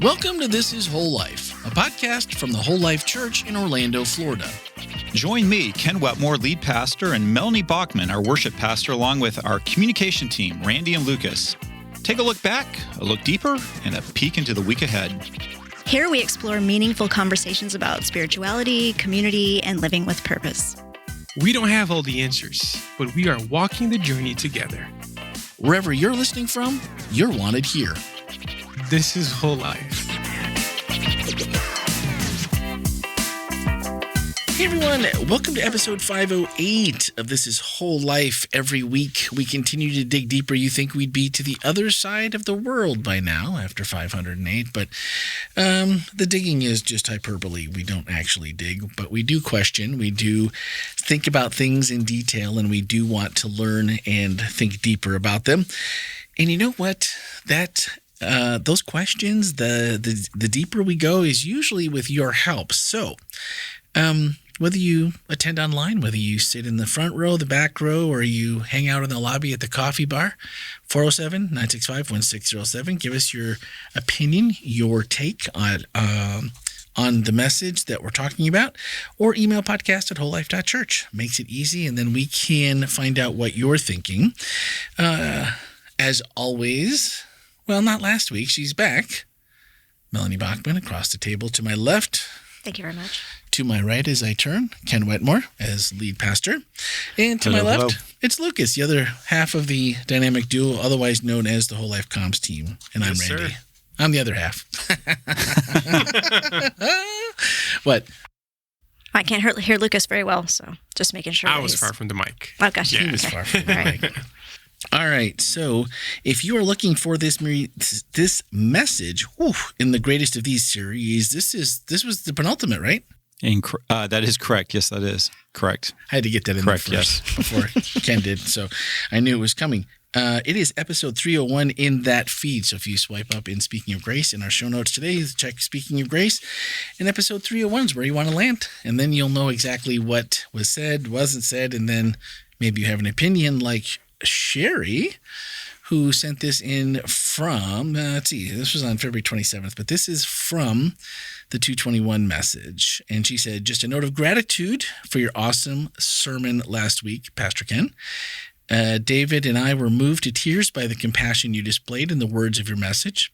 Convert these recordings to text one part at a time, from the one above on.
Welcome to This is Whole Life, a podcast from the Whole Life Church in Orlando, Florida. Join me, Ken Wetmore, lead pastor, and Melanie Bachman, our worship pastor, along with our communication team, Randy and Lucas. Take a look back, a look deeper, and a peek into the week ahead. Here we explore meaningful conversations about spirituality, community, and living with purpose. We don't have all the answers, but we are walking the journey together. Wherever you're listening from, you're wanted here. This is Whole Life. Hey everyone, welcome to episode 508 of This is Whole Life. Every week we continue to dig deeper. You think we'd be to the other side of the world by now after 508, but the digging is just hyperbole. We don't actually dig, but we do question. We do think about things in detail, and we do want to learn and think deeper about them. And you know what? Those questions, the deeper we go is usually with your help. So, whether you attend online, whether you sit in the front row, the back row, or you hang out in the lobby at the coffee bar, 407-965-1607, give us your opinion, your take on the message that we're talking about, or email podcast@wholelife.church. Makes it easy, and then we can find out what you're thinking. As always, well, not last week, she's back. Melanie Bachman across the table to my left. Thank you very much. To my right as I turn, Ken Wetmore as lead pastor. And to my left, it's Lucas, the other half of the dynamic duo, otherwise known as the Whole Life Comms team. And I'm Randy. Sir. I'm the other half. What? I can't hear Lucas very well, so just making sure. I was far from the mic. Oh, gosh. Yeah. He was Okay. far from the mic. All right, so if you are looking for this message in the greatest of these series, this was the penultimate, right? That is correct. Yes, that is correct. I had to get that in Correct, there first before Ken did, so I knew it was coming. It is episode 301 in that feed, so if you swipe up in Speaking of Grace in our show notes today, check Speaking of Grace, and episode 301 is where you want to land, and then you'll know exactly what was said, wasn't said, and then maybe you have an opinion like Sherry, who sent this in from, let's see, this was on February 27th, but this is from the 221 message. And she said, just a note of gratitude for your awesome sermon last week, Pastor Ken. David and I were moved to tears by the compassion you displayed in the words of your message.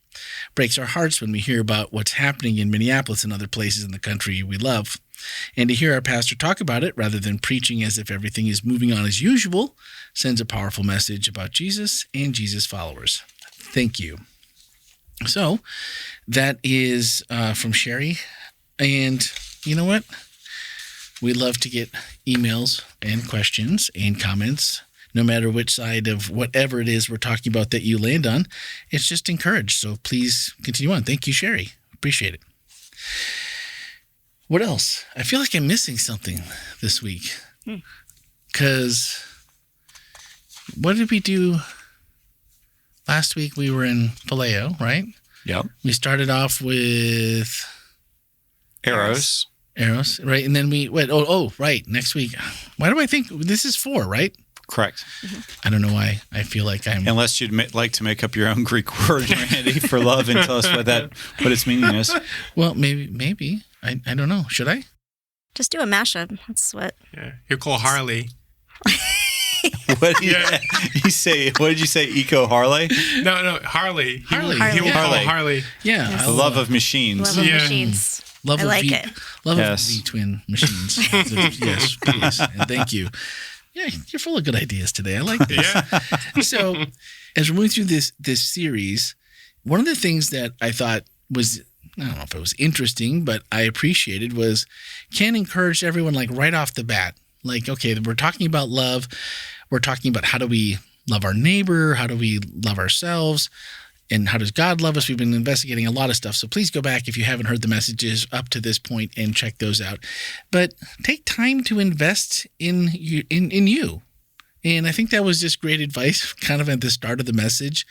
Breaks our hearts when we hear about what's happening in Minneapolis and other places in the country we love. And to hear our pastor talk about it rather than preaching as if everything is moving on as usual sends a powerful message about Jesus and Jesus followers. Thank you. So that is from Sherry. And you know what? We love to get emails and questions and comments, no matter which side of whatever it is we're talking about that you land on. It's just encouraged. So please continue on. Thank you, Sherry. Appreciate it. What else? I feel like I'm missing something this week. Because what did we do last week? We were in Vallejo, right? Yep. We started off with Arrows. right? And then we went, right, next week. Why do I think this is 4, right? Correct. I don't know why I feel like I'm... Unless you'd like to make up your own Greek word, Randy, for love and tell us what its meaning is. Well, maybe. I don't know. Should I? Just do a mashup. That's what. Yeah. He'll call Harley. What did you say? What did you say? Eco Harley? No, Harley. Harley. He will call Harley. Harley. Yeah. Yes. The love of machines. Love of Yeah. machines. Love I of like V, it. Love Yes. of V-twin machines. Yes, please. And thank you. Yeah, you're full of good ideas today. I like this. Yeah. So, as we're moving through this series, one of the things that I thought was, I don't know if it was interesting, but I appreciated was Ken encouraged everyone like right off the bat. Like, okay, we're talking about love. We're talking about how do we love our neighbor? How do we love ourselves? And how does God love us? We've been investigating a lot of stuff. So please go back if you haven't heard the messages up to this point and check those out. But take time to invest in you. And I think that was just great advice kind of at the start of the message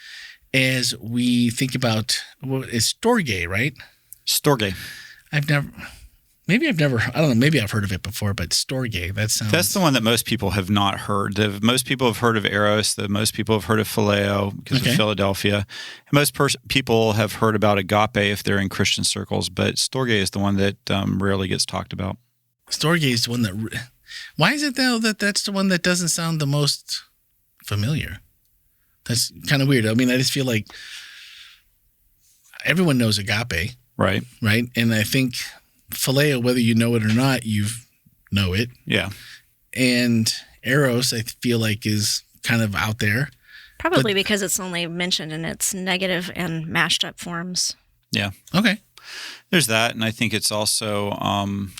as we think about, it's Storge, right? Storge. I've never, Maybe I don't know, maybe I've heard of it before, but Storge, that sounds... That's the one that most people have not heard. Most people have heard of Eros. Most people have heard of Phileo because of Philadelphia. And most people have heard about Agape if they're in Christian circles, but Storge is the one that rarely gets talked about. Storge is the one that... Why is it, though, that's the one that doesn't sound the most familiar? That's kind of weird. I mean, I just feel like everyone knows Agape. Right. Right? And I think... Phileo, whether you know it or not, you know it. Yeah. And Eros, I feel like, is kind of out there. Probably because it's only mentioned in its negative and mashed up forms. Yeah. Okay. There's that. And I think it's also...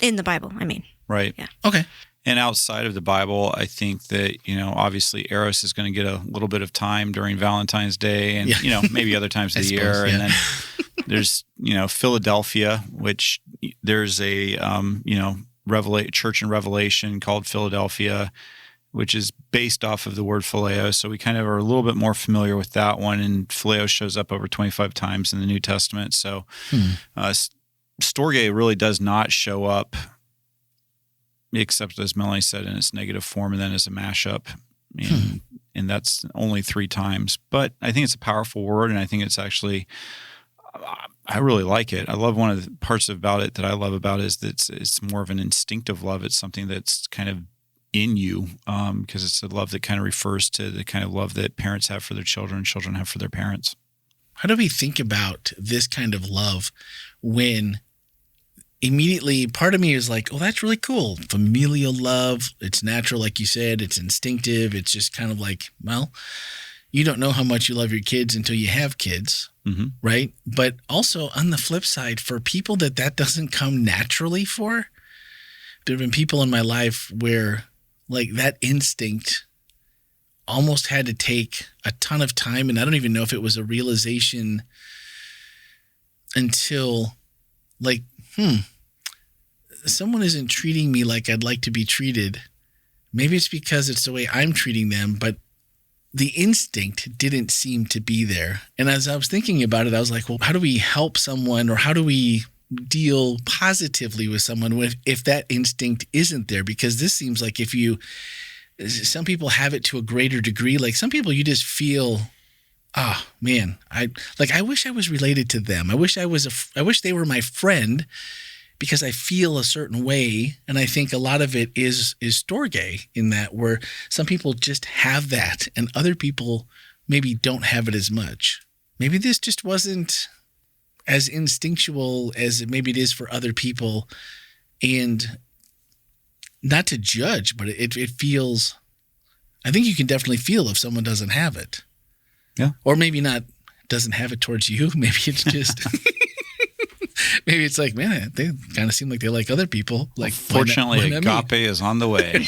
in the Bible, I mean. Right. Yeah. Okay. And outside of the Bible, I think that, obviously Eros is going to get a little bit of time during Valentine's Day and, maybe other times of the year. Yeah. And then there's, Philadelphia, which there's a, church in Revelation called Philadelphia, which is based off of the word phileo. So we kind of are a little bit more familiar with that one. And phileo shows up over 25 times in the New Testament. So Storge really does not show up, except as Melanie said, in its negative form and then as a mashup. And that's only 3 times. But I think it's a powerful word, and I think it's actually, I really like it. I love one of the parts about it that I love about it is that it's more of an instinctive love. It's something that's kind of in you because it's a love that kind of refers to the kind of love that parents have for their children and children have for their parents. How do we think about this kind of love when immediately part of me is like, oh, that's really cool. Familial love. It's natural, like you said. It's instinctive. It's just kind of like, well, you don't know how much you love your kids until you have kids, right? But also on the flip side, for people that doesn't come naturally for, there have been people in my life where like that instinct almost had to take a ton of time. And I don't even know if it was a realization until like, someone isn't treating me like I'd like to be treated. Maybe it's because it's the way I'm treating them, but the instinct didn't seem to be there. And as I was thinking about it, I was like, well, how do we help someone, or how do we deal positively with someone if that instinct isn't there? Because this seems like some people have it to a greater degree. Like some people you just feel, oh man, I wish I was related to them. I wish they were my friend, because I feel a certain way. And I think a lot of it is Storge in that, where some people just have that and other people maybe don't have it as much. Maybe this just wasn't as instinctual as maybe it is for other people. And not to judge, but it feels, I think you can definitely feel if someone doesn't have it. Yeah. Or maybe not doesn't have it towards you. Maybe it's just... Maybe it's like, man, they kind of seem like they like other people. Like, fortunately, Agape is on the way.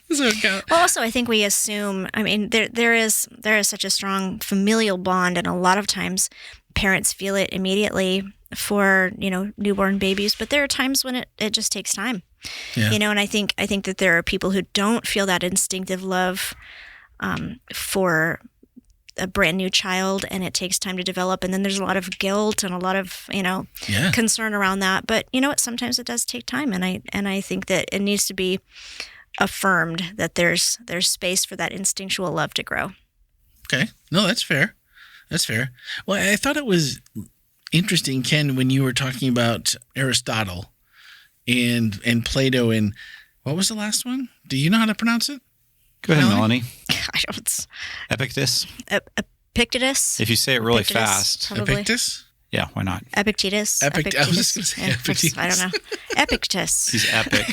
Well, also, I think we assume. I mean, there is such a strong familial bond, and a lot of times parents feel it immediately for newborn babies. But there are times when it just takes time. Yeah. And I think that there are people who don't feel that instinctive love for a brand new child, and it takes time to develop, and then there's a lot of guilt and a lot of concern around that. But you know what, sometimes it does take time, and I think that it needs to be affirmed that there's space for that instinctual love to grow. Okay, no, that's fair. Well, I thought it was interesting, Ken, when you were talking about Aristotle and Plato, and what was the last one? Do you know how to pronounce it? Go ahead, Melanie. I don't. Epictetus. Epictetus. If you say it really fast. Probably. Epictetus? Yeah, why not? Epictetus. I was just going to say Epictetus. I don't know. Epictetus. He's epic.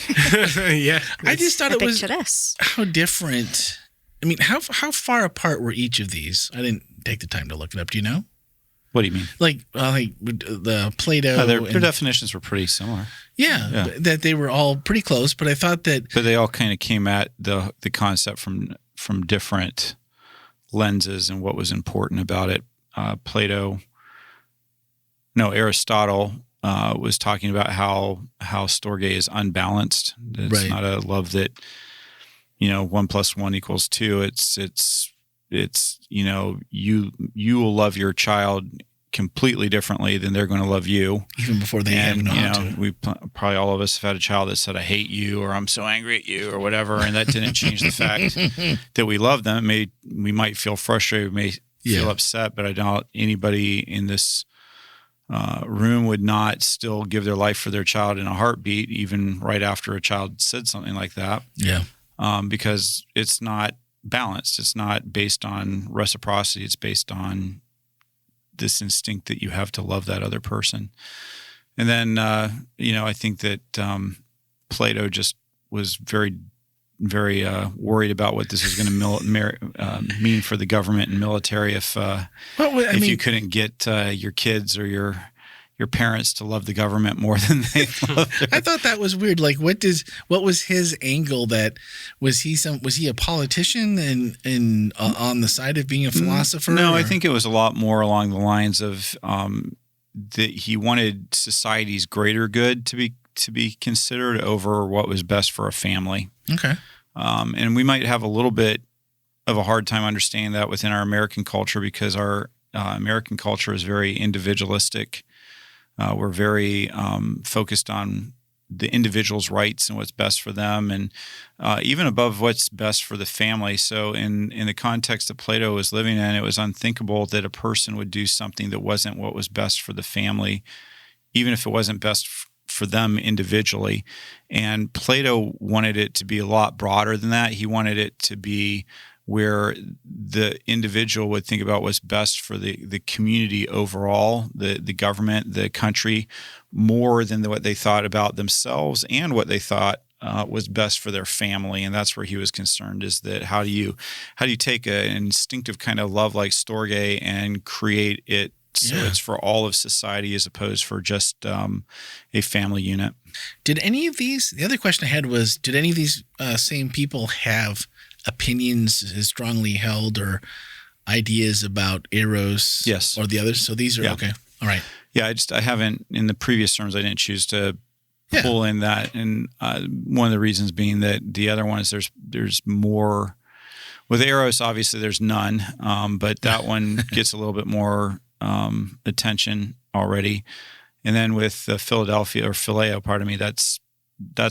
Yeah. I just thought Epictetus. It was how different. I mean, how far apart were each of these? I didn't take the time to look it up. Do you know? What do you mean? Like the Plato. Their definitions were pretty similar. Yeah, that they were all pretty close, but I thought that... But they all kind of came at the concept from different lenses and what was important about it. Aristotle was talking about how Storge is unbalanced. It's not a love that, 1 + 1 = 2. It's you will love your child completely differently, then they're going to love you. Even before they have known how to. We probably all of us have had a child that said, "I hate you," or "I'm so angry at you," or whatever, and that didn't change the fact that we love them. We might feel frustrated, we may feel upset, but I doubt anybody in this room would not still give their life for their child in a heartbeat, even right after a child said something like that. Yeah. Because it's not balanced. It's not based on reciprocity. It's based on this instinct that you have to love that other person. And then, I think that Plato just was very, very worried about what this was going to mean for the government and military if you couldn't get your kids or your parents to love the government more than they love I thought that was weird. Like, what was his angle? Was he a politician and on the side of being a philosopher? No, I think it was a lot more along the lines of that he wanted society's greater good to be considered over what was best for a family. Okay. And we might have a little bit of a hard time understanding that within our American culture because our American culture is very individualistic. We're very focused on the individual's rights and what's best for them, and even above what's best for the family. So in the context that Plato was living in, it was unthinkable that a person would do something that wasn't what was best for the family, even if it wasn't best for them individually. And Plato wanted it to be a lot broader than that. He wanted it to be where the individual would think about what's best for the community overall, the government, the country, more than what they thought about themselves and what they thought was best for their family. And that's where he was concerned, is that how do you take an instinctive kind of love like Storge and create it so it's for all of society as opposed for just a family unit. Did any of these, the other question I had was, did any of these same people have opinions as strongly held or ideas about Eros or the others? So these are okay. All right. Yeah, I haven't, in the previous terms, I didn't choose to pull in that. And one of the reasons being that the other one is there's more. With Eros, obviously there's none, but that one gets a little bit more attention already. And then with Philadelphia or Phileo, pardon me, that's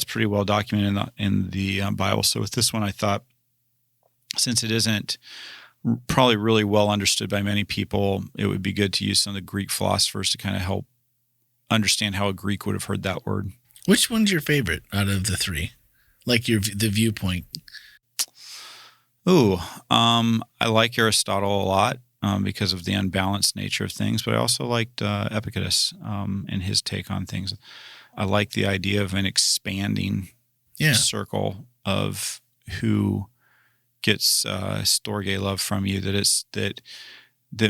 pretty well documented in the Bible. So with this one, I thought, since it isn't probably really well understood by many people, it would be good to use some of the Greek philosophers to kind of help understand how a Greek would have heard that word. Which one's your favorite out of the three? Like the viewpoint? I like Aristotle a lot because of the unbalanced nature of things, but I also liked Epictetus and his take on things. I like the idea of an expanding circle of who gets Storge love from you, that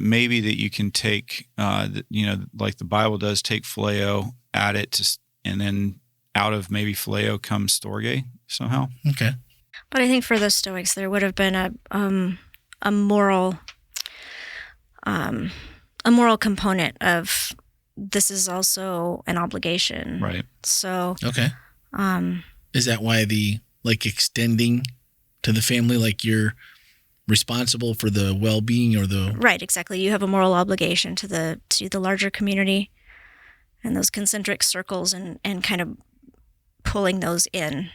maybe that you can take, like the Bible does, take Phileo, add it and then out of maybe Phileo comes Storge somehow. Okay. But I think for the Stoics, there would have been a moral component of this is also an obligation, right? So okay. Is that why the extending to the family, like you're responsible for the well-being or the right? Exactly. You have a moral obligation to the larger community and those concentric circles, and kind of pulling those in.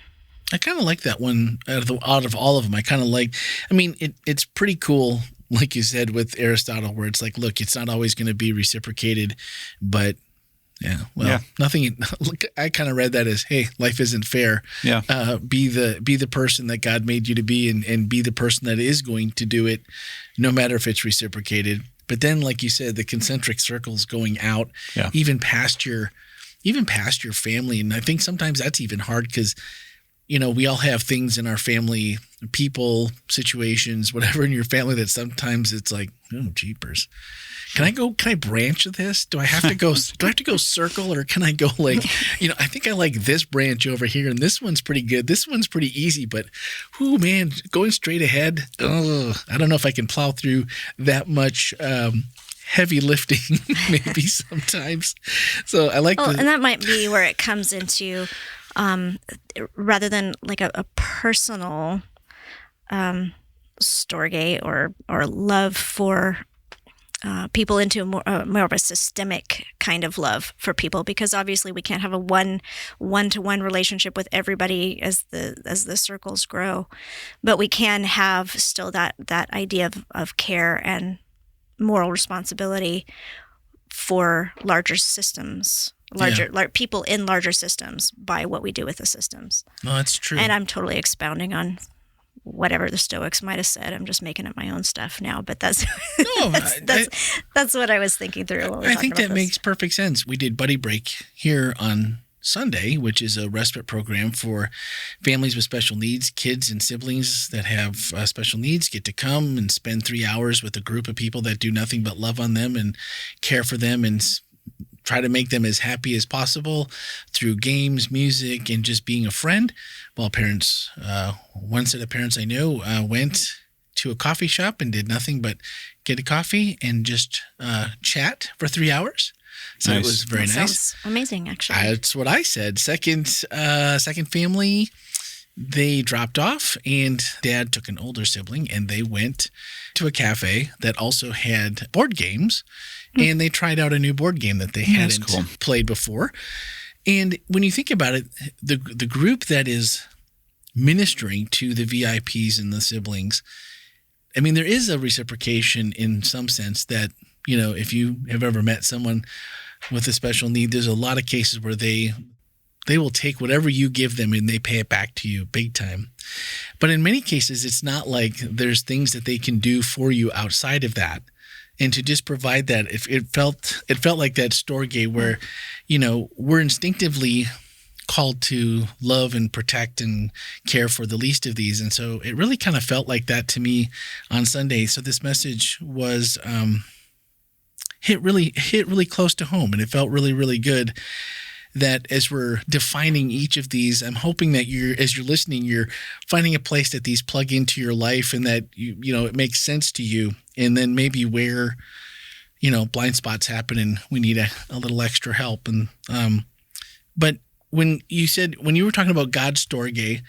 I kind of like that one out of all of them. I kind of like. I mean, it's pretty cool, like you said with Aristotle, where it's like, look, it's not always going to be reciprocated, but nothing. Look, I kind of read that as, hey, life isn't fair. Yeah. Be the person that God made you to be, and be the person that is going to do it, no matter if it's reciprocated. But then, like you said, the concentric circles going out, even past your family, and I think sometimes that's even hard because, we all have things in our family, people, situations, whatever in your family that sometimes it's like, oh, jeepers. Can I branch this? Do I have to go circle, or can I go I think I like this branch over here, and this one's pretty good. This one's pretty easy, but man, going straight ahead, I don't know if I can plow through that much heavy lifting maybe sometimes. So I like and that might be where it comes into rather than like a personal Storge or love for people into more of a systemic kind of love for people, because obviously we can't have a one-to-one relationship with everybody as the circles grow, but we can have still that idea of care and moral responsibility for larger systems, larger people in larger systems by what we do with the systems. No, that's true. And I'm totally expounding on whatever the Stoics might have said. I'm just making up my own stuff now, but that's that's what I was thinking through. I think that makes perfect sense. We did Buddy Break here on Sunday, which is a respite program for families with special needs. Kids and siblings that have special needs get to come and spend 3 hours with a group of people that do nothing but love on them and care for them and try to make them as happy as possible through games, music, and just being a friend. While parents, one set of parents I know went to a coffee shop and did nothing but get a coffee and just chat for 3 hours. So It was very nice. Sounds amazing, actually. That's what I said. Second family, they dropped off, and Dad took an older sibling, and they went to a cafe that also had board games, and they tried out a new board game that they hadn't played before. And when you think about it, the group that is ministering to the VIPs and the siblings, I mean, there is a reciprocation in some sense that, you know, if you have ever met someone with a special need, there's a lot of cases where they will take whatever you give them and they pay it back to you big time. But in many cases, it's not like there's things that they can do for you outside of that. And to just provide that, it felt like that Storge where, you know, we're instinctively called to love and protect and care for the least of these. And so it really kind of felt like that to me on Sunday. So this message was hit really close to home, and it felt really, really good that as we're defining each of these, I'm hoping that as you're listening, you're finding a place that these plug into your life and that you know it makes sense to you. And then maybe where, you know, blind spots happen and we need a little extra help. And but when you were talking about God's Storge,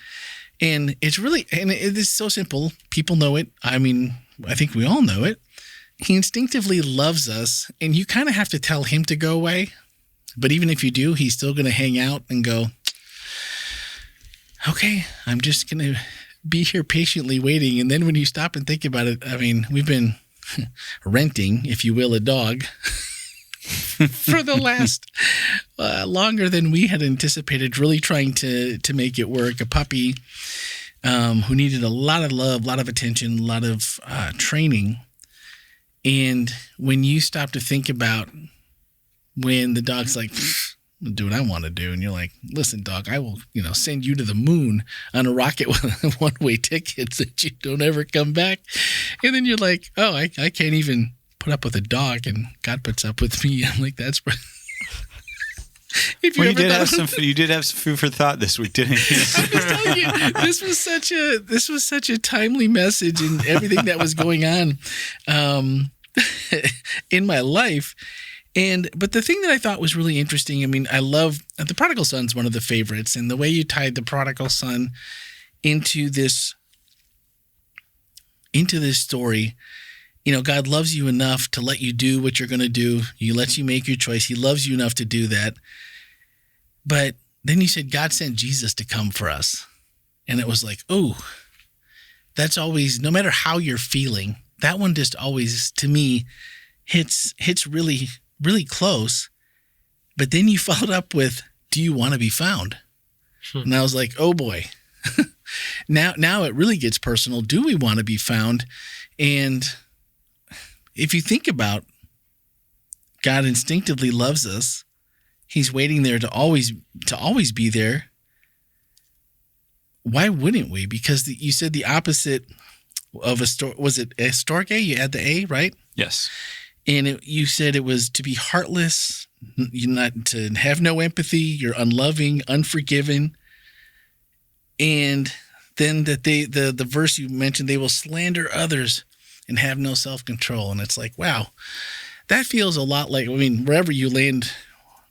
and it's really, and it is so simple. People know it. I mean, I think we all know it. He instinctively loves us, and you kind of have to tell him to go away. But even if you do, he's still going to hang out and go, okay, I'm just going to be here patiently waiting. And then when you stop and think about it, I mean, we've been renting, if you will, a dog for the last longer than we had anticipated, really trying to make it work. A puppy who needed a lot of love, a lot of attention, a lot of training. And when you stop to think about when the dog's like, I'll do what I want to do, and you're like, listen, dog, I will, you know, send you to the moon on a rocket with one-way tickets that you don't ever come back. And then you're like, oh, I can't even put up with a dog, and God puts up with me. I'm like, that's if you did have some food for thought this week, didn't you? I was telling you, this was such a timely message and everything that was going on in my life. But the thing that I thought was really interesting, I mean, I love the prodigal son's one of the favorites, and the way you tied the prodigal son into this story. You know, God loves you enough to let you do what you're going to do. He lets you make your choice. He loves you enough to do that. But then you said God sent Jesus to come for us. And it was like, oh, that's always, no matter how you're feeling, that one just always, to me, hits really, really close. But then you followed up with, do you want to be found? And I was like, oh boy. Now it really gets personal. Do we want to be found? And if you think about God instinctively loves us, he's waiting there to always be there. Why wouldn't we? Because you said the opposite of was it a Storge? You add the A, right? Yes. And you said it was to be heartless, to have no empathy, you're unloving, unforgiving. And then that the verse you mentioned, they will slander others and have no self-control. And it's like, wow, that feels a lot like, I mean, wherever you land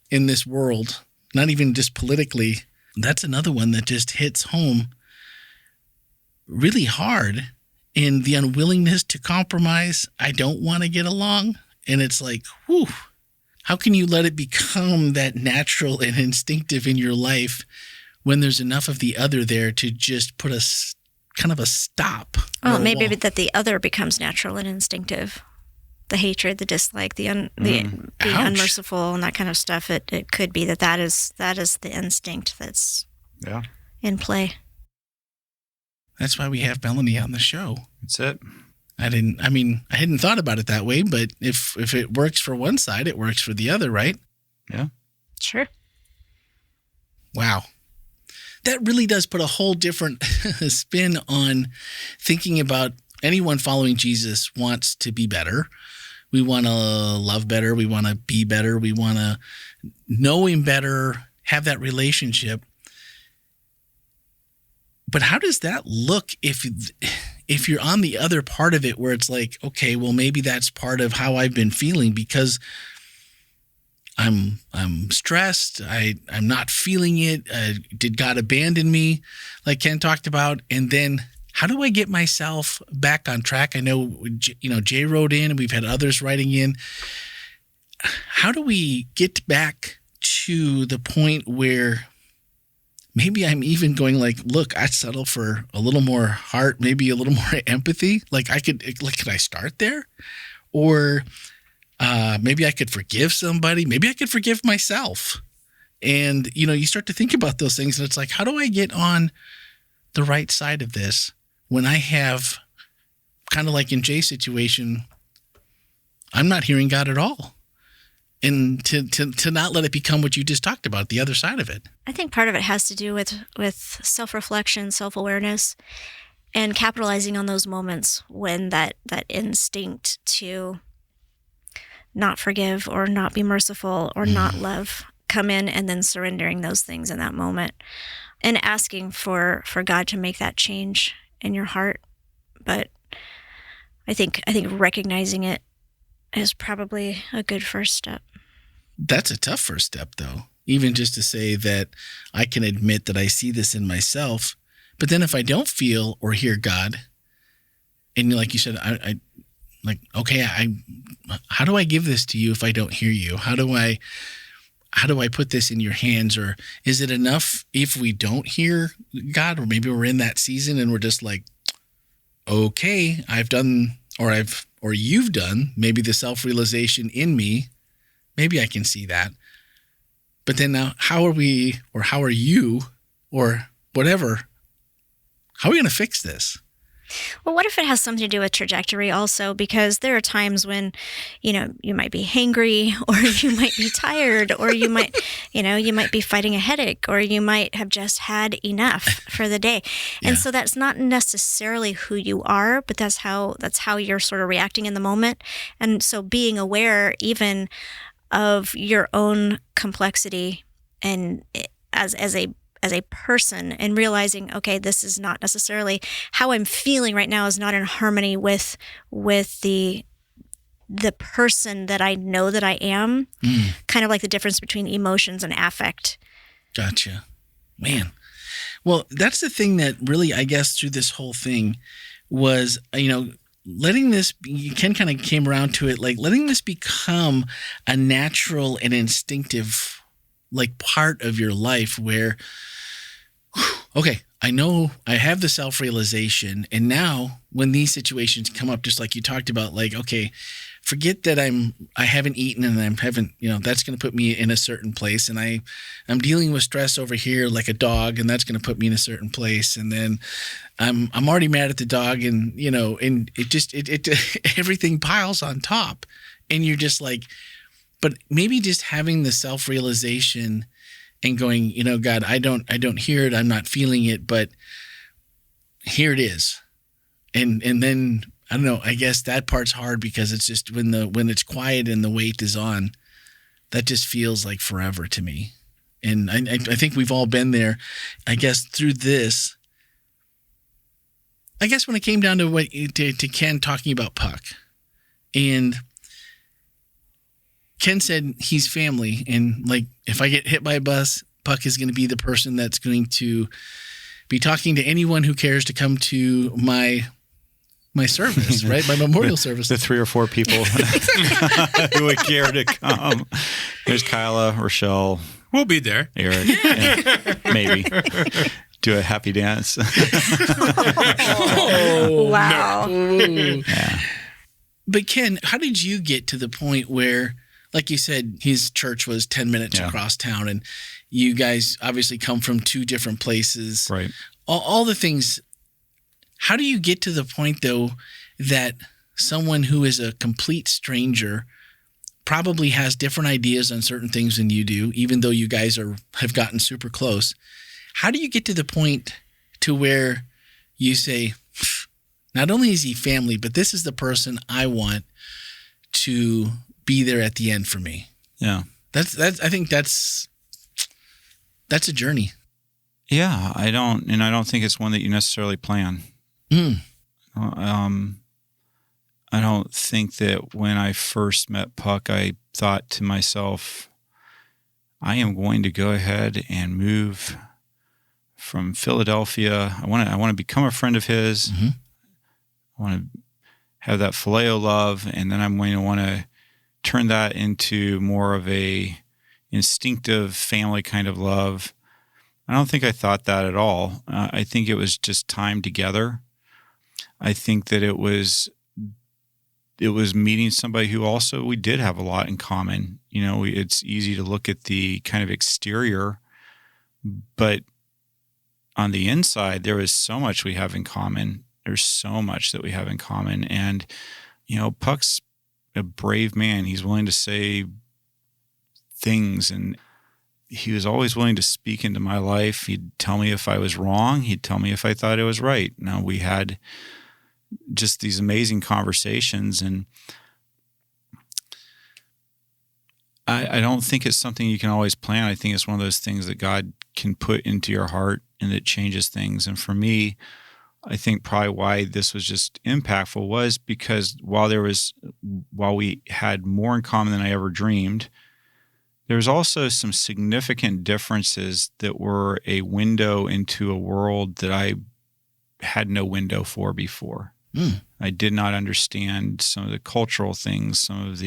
in this world, not even just politically, that's another one that just hits home really hard. In the unwillingness to compromise, I don't want to get along. And it's like, whew, how can you let it become that natural and instinctive in your life when there's enough of the other there to just put a kind of a stop? Well, maybe that the other becomes natural and instinctive. The hatred, the dislike, being unmerciful, and that kind of stuff. It could be that is the instinct that's in play. That's why we have Melanie on the show. That's it. I hadn't thought about it that way, but if it works for one side, it works for the other, right? Yeah. Sure. Wow. That really does put a whole different spin on thinking about anyone following Jesus wants to be better. We want to love better. We want to be better. We want to know him better, have that relationship. But how does that look if you're on the other part of it where it's like, okay, well, maybe that's part of how I've been feeling because I'm stressed. I'm not feeling it. Did God abandon me? Like Ken talked about. And then how do I get myself back on track? I know, Jay wrote in and we've had others writing in. How do we get back to the point where maybe I'm even going like, look, I'd settle for a little more heart, maybe a little more empathy. Could I start there? Or maybe I could forgive somebody. Maybe I could forgive myself. And, you start to think about those things and it's like, how do I get on the right side of this when I have, kind of like in Jay's situation, I'm not hearing God at all? And to not let it become what you just talked about, the other side of it. I think part of it has to do with self-reflection, self-awareness, and capitalizing on those moments when that instinct to not forgive or not be merciful or not love come in, and then surrendering those things in that moment and asking for God to make that change in your heart. But I think recognizing it is probably a good first step. That's a tough first step, though. Even just to say that I can admit that I see this in myself, but then if I don't feel or hear God, and like you said, I like, okay, how do I give this to you if I don't hear you? How do I put this in your hands? Or is it enough if we don't hear God, or maybe we're in that season and we're just like, okay, I've done, or you've done maybe the self-realization in me. Maybe I can see that. But then now how are you, or whatever, how are we going to fix this? Well, what if it has something to do with trajectory also? Because there are times when, you might be hangry, or you might be tired, or you might be fighting a headache, or you might have just had enough for the day. And so that's not necessarily who you are, but that's how you're sort of reacting in the moment. And so being aware even of your own complexity and as a person, and realizing, okay, this is not necessarily how I'm feeling right now, is not in harmony with the person that I know that I am. Kind of like the difference between emotions and affect. Gotcha. Man. Well, that's the thing that really, I guess, through this whole thing was, letting this, Ken kind of came around to it, like letting this become a natural and instinctive, like part of your life where, okay, I know I have the self-realization, and now when these situations come up, just like you talked about, like, okay, forget that I haven't eaten and I haven't, that's going to put me in a certain place, and I'm dealing with stress over here like a dog, and that's going to put me in a certain place, and then I'm already mad at the dog, and and it everything piles on top, and you're just like, but maybe just having the self-realization and going, God, I don't hear it, I'm not feeling it, but here it is, and then I don't know, I guess that part's hard because it's just when it's quiet and the weight is on, that just feels like forever to me. And I think we've all been there, I guess, through this. I guess when it came down to Ken talking about Puck, and Ken said he's family, and like, if I get hit by a bus, Puck is going to be the person that's going to be talking to anyone who cares to come to my my service, right? My memorial service. The 3 or 4 people who would care to come. There's Kyla, Rochelle. We'll be there. Eric, and maybe do a happy dance. Wow. Yeah. But Ken, how did you get to the point where, like you said, his church was 10 minutes across town, and you guys obviously come from 2 different places. Right. All the things. How do you get to the point, though, that someone who is a complete stranger probably has different ideas on certain things than you do, even though you guys have gotten super close? How do you get to the point to where you say, not only is he family, but this is the person I want to be there at the end for me? Yeah. I think that's a journey. Yeah, I don't think it's one that you necessarily plan. I don't think that when I first met Puck, I thought to myself, I am going to go ahead and move from Philadelphia. I want to become a friend of his. Mm-hmm. I want to have that phileo love, and then I'm going to want to turn that into more of a instinctive family kind of love. I don't think I thought that at all. I think it was just time together. I think that it was meeting somebody who also we did have a lot in common. You know, it's easy to look at the kind of exterior, but on the inside, there is so much we have in common. There's so much that we have in common. And, you know, Puck's a brave man. He's willing to say things, and he was always willing to speak into my life. He'd tell me if I was wrong. He'd tell me if I thought I was right. Now, we had just these amazing conversations, and I don't think it's something you can always plan. I think it's one of those things that God can put into your heart and that changes things. And for me, I think probably why this was just impactful was because while we had more in common than I ever dreamed, there was also some significant differences that were a window into a world that I had no window for before. I did not understand some of the cultural things, some of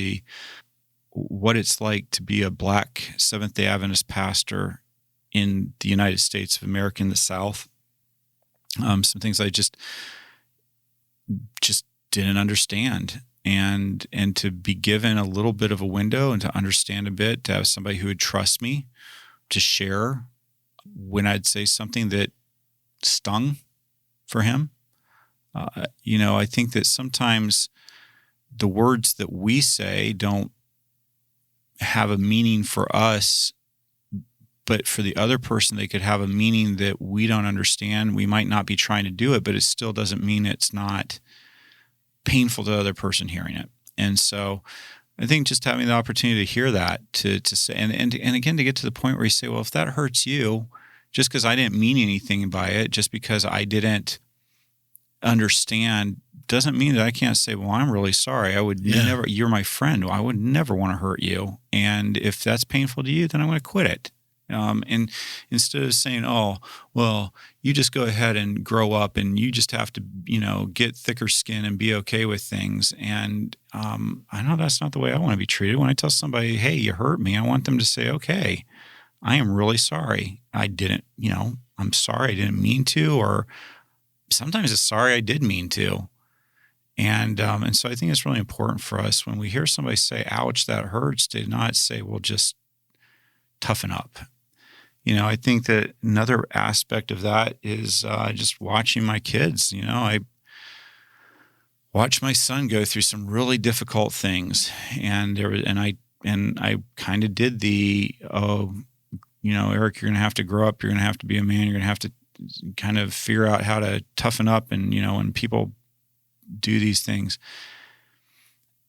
what it's like to be a Black Seventh-day Adventist pastor in the United States of America in the South. Some things I just didn't understand. And to be given a little bit of a window and to understand a bit, to have somebody who would trust me to share when I'd say something that stung for him. You know, I think that sometimes the words that we say don't have a meaning for us, but for the other person, they could have a meaning that we don't understand. We might not be trying to do it, but it still doesn't mean it's not painful to the other person hearing it. And so I think just having the opportunity to hear that, to say, and again, to get to the point where you say, well, if that hurts you, just because I didn't mean anything by it, just because I didn't understand, doesn't mean that I can't say, well, I'm really sorry. I would never, you're my friend. I would never want to hurt you. And if that's painful to you, then I'm going to quit it. And instead of saying, oh, well, you just go ahead and grow up and you just have to, you know, get thicker skin and be okay with things. And I know that's not the way I want to be treated. When I tell somebody, hey, you hurt me, I want them to say, okay, I am really sorry. I didn't, you know, I'm sorry I didn't mean to, or sometimes it's sorry I did mean to. And so I think it's really important for us when we hear somebody say, ouch, that hurts, to not say, well, just toughen up. You know, I think that another aspect of that is just watching my kids. You know, I watched my son go through some really difficult things, and I kind of did the, oh, you know, Eric, you're going to have to grow up. You're going to have to be a man. You're going to have to kind of figure out how to toughen up. And, you know, when people do these things,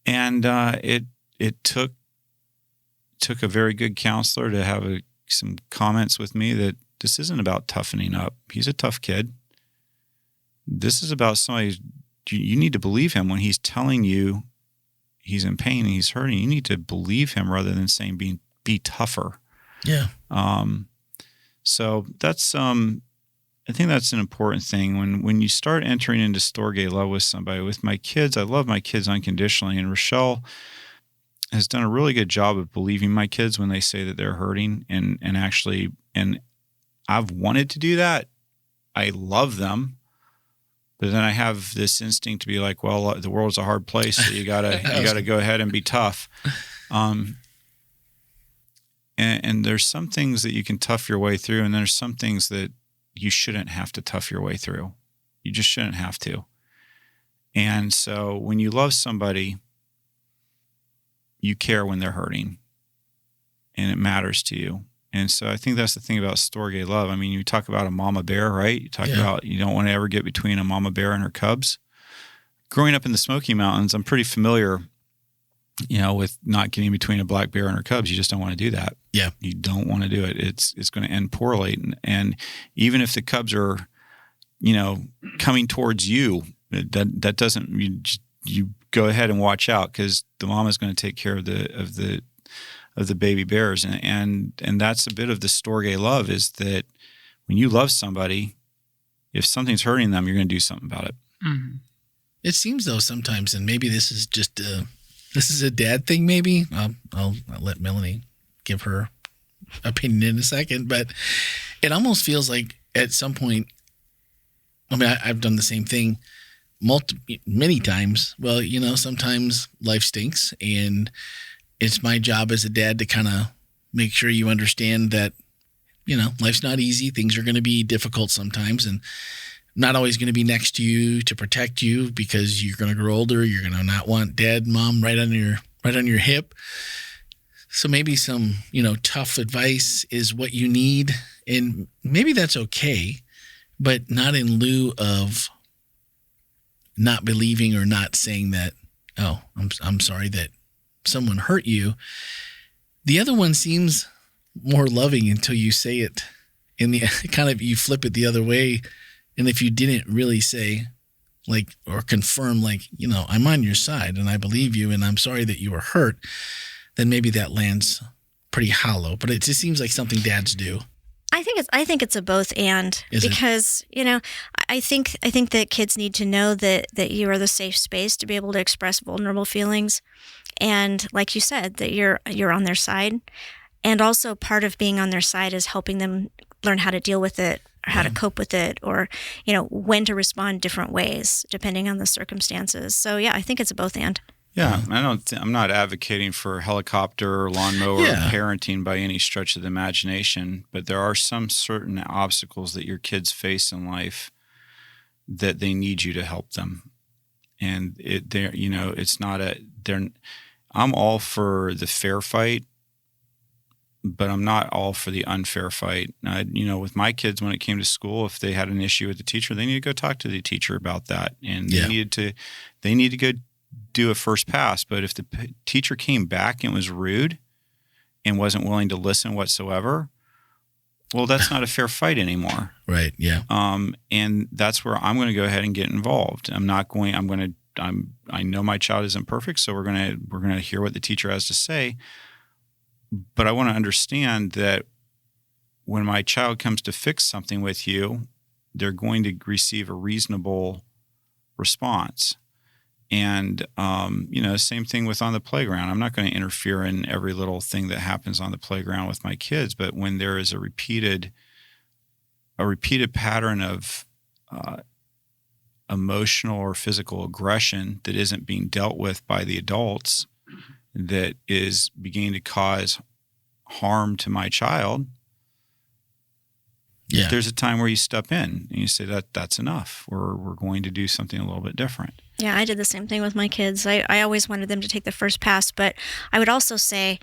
and it took a very good counselor to have some comments with me that this isn't about toughening up. He's a tough kid. This is about somebody, you need to believe him when he's telling you he's in pain and he's hurting. You need to believe him rather than saying be tougher. Yeah. So that's I think that's an important thing. When you start entering into Storge love with somebody, with my kids, I love my kids unconditionally. And Rochelle has done a really good job of believing my kids when they say that they're hurting. And I've wanted to do that. I love them. But then I have this instinct to be like, well, the world's a hard place, so you gotta go ahead and be tough. And there's some things that you can tough your way through, and there's some things that you shouldn't have to tough your way through. You just shouldn't have to. And so when you love somebody, you care when they're hurting, and it matters to you. And so I think that's the thing about Storge love. I mean, you talk about a mama bear, right? You talk about you don't want to ever get between a mama bear and her cubs. Growing up in the Smoky Mountains, I'm pretty familiar, with not getting between a black bear and her cubs. You just don't want to do that. Yeah. You don't want to do it. It's going to end poorly. And even if the cubs are, coming towards you, that doesn't, you go ahead and watch out, because the mama's going to take care of the baby bears. And that's a bit of the Storge love, is that when you love somebody, if something's hurting them, you're going to do something about it. Mm-hmm. It seems though sometimes, and maybe this is just this is a dad thing. Maybe I'll let Melanie give her opinion in a second, but it almost feels like at some point, I mean, I've done the same thing many times. Well, sometimes life stinks, and it's my job as a dad to kind of make sure you understand that, life's not easy. Things are going to be difficult sometimes, and not always going to be next to you to protect you, because you're going to grow older. You're going to not want dad, mom right on your hip. So maybe some, tough advice is what you need, and maybe that's okay, but not in lieu of not believing or not saying that, oh, I'm sorry that someone hurt you. The other one seems more loving until you say it in the kind of, you flip it the other way. And if you didn't really say or confirm I'm on your side and I believe you and I'm sorry that you were hurt, then maybe that lands pretty hollow. But it just seems like something dads do. I think it's a both and, because I think that kids need to know that you are the safe space to be able to express vulnerable feelings, and like you said, that you're on their side, and also part of being on their side is helping them learn how to deal with it, or how to cope with it, or when to respond different ways depending on the circumstances. So yeah, I think it's a both and. Yeah, I'm not advocating for helicopter or lawnmower parenting by any stretch of the imagination, but there are some certain obstacles that your kids face in life that they need you to help them. And it's not I'm all for the fair fight, but I'm not all for the unfair fight. With my kids, when it came to school, if they had an issue with the teacher, they need to go talk to the teacher about that, and they need to go do a first pass. But if the teacher came back and was rude and wasn't willing to listen whatsoever, well, that's not a fair fight anymore. Right. Yeah. And that's where I'm going to go ahead and get involved. I know my child isn't perfect, so we're going to hear what the teacher has to say. But I want to understand that when my child comes to fix something with you, they're going to receive a reasonable response. And, same thing with on the playground. I'm not going to interfere in every little thing that happens on the playground with my kids. But when there is a repeated pattern of emotional or physical aggression that isn't being dealt with by the adults, that is beginning to cause harm to my child, there's a time where you step in and you say that's enough. We're going to do something a little bit different. Yeah, I did the same thing with my kids. I always wanted them to take the first pass, but I would also say,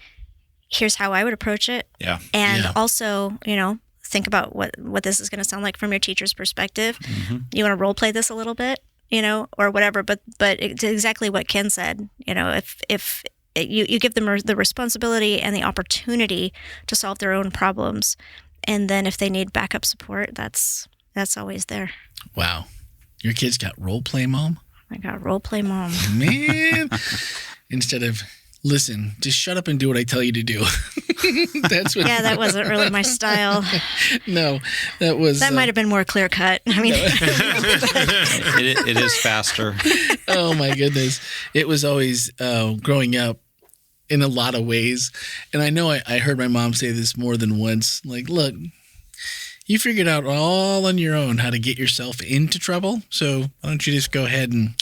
here's how I would approach it. Yeah. And also, think about what this is going to sound like from your teacher's perspective. Mm-hmm. You want to role play this a little bit, or whatever, but it's exactly what Ken said. If you give them the responsibility and the opportunity to solve their own problems, and then if they need backup support, that's always there. Wow. Your kids got role play mom? I got role play mom. Man. Instead of listen, just shut up and do what I tell you to do. That's what. Yeah, that wasn't really my style. No, that might have been more clear cut. I mean, it is faster. Oh my goodness. It was always growing up in a lot of ways. And I know I heard my mom say this more than once. Like, look, you figured out all on your own how to get yourself into trouble. So why don't you just go ahead and